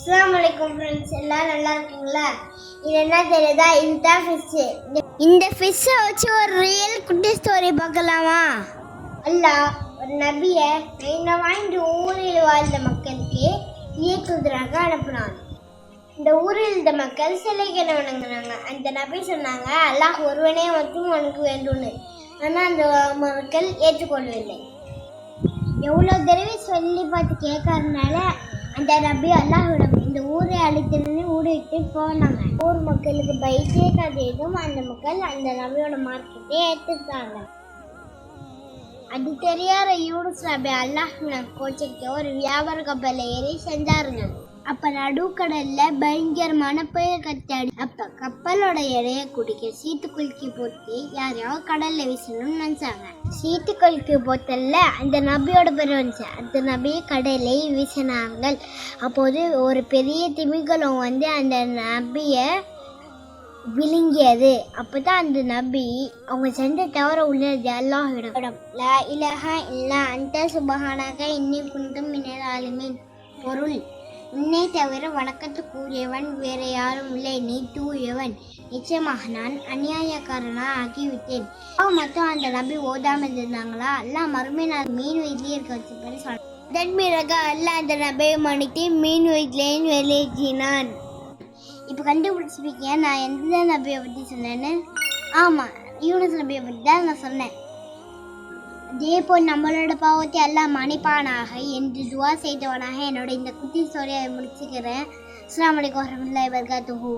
அஸ்ஸலாமு அலைக்கும் ஃப்ரெண்ட்ஸ், எல்லாரும் நல்லா இருக்கீங்களா? இது என்ன தெரியுதா? இதுதான் ஃபிஷ். இந்த ஃபிஷ்ஷை வச்சு ஒரு ரியல் குட்டி ஸ்டோரி பார்க்கலாமா? அல்லாஹ் ஒரு நபியை வாய்ந்த ஊரில் வாழ்ந்த மக்களுக்கு இயக்குதராக அனுப்பினான். இந்த ஊரில் இருந்த மக்கள் சிலைகளை வணங்கினாங்க. அந்த நபி சொன்னாங்க, அல்லாஹ் ஒருவனே மட்டும் உனக்கு வேண்டும்னு. ஆனால் அந்த மக்கள் ஏற்றுக்கொள்ளவில்லை. எவ்வளோ தடவை சொல்லி பார்த்து கேட்கறதுனால அந்த நபி அல்லாஹ்விடம் இந்த ஊரை அழித்திருந்து ஊரை விட்டு போனாங்க. ஊர் மக்களுக்கு பைத்திய கதையும் அந்த மக்கள் அந்த நபியோட மார்க்கெட்டை ஏற்றுட்டாங்க. அது தெரியாத யூனுஸ் நபி அல்லாஹ் கோச்சிக்க ஒரு வியாபார கப்பலை ஏறி செஞ்சாருங்க. அப்ப நடுக்கடல்ல பயங்கரமான புயல் கத்தாடி. அப்ப கப்பலோட எடையை குடிக்க சீட்டு குலுக்கி போட்டு யாரையாவது கடல்ல வீசணும்னு நினைச்சாங்க. சீட்டு குலுக்கி போத்தல்ல அந்த நபியோட பேர் வந்துச்சு. அந்த நபியை கடலை வீசினாங்க. அப்போது ஒரு பெரிய திமிங்கலம் வந்து அந்த நபியை விழுங்கியது. அப்பதான் அந்த நபி அவங்க செஞ்ச தவற உள்ளது அல்லாஹ்விடம் லா இலாஹா இல்லா அன்த சுப்ஹானக இன்னி குன்து மினல் ஆலிமீன். பொருள்: உன்னை தவிர வணக்கத்துக்குரியவன் வேற யாரும் இல்லை, நீ தூயவன். நிச்சயமாக நான் அநியாயக்காரனா ஆகிவிட்டேன். மட்டும் அந்த நபி ஓதாம இருந்தாங்களா? எல்லாம் மறுமை நான் மீன் வயிற்றுல இருக்க வச்சு சொன்னான். அதன் பிறகு அல்லாஹ் அந்த நபியை மன்னித்து மீன் வயிற்றுலையும் வெளியேற்றினான். இப்போ கண்டுபிடிச்சிருக்கீங்க நான் எந்த நபியை பற்றி சொன்னேன்னு? ஆமாம், யூனுஸ் நபியை பற்றி தான் நான் சொன்னேன். அதே போல் நம்மளோட பாவத்தை எல்லாம் மன்னிப்பானாக என்று துவா செய்தவனாக என்னோட இந்த குட்டி ஸ்டோரியை முடிச்சுக்கிறேன். அஸ்ஸலாமு அலைக்கும் வரஹ்மத்துல்லாஹி வபரகாத்துஹு.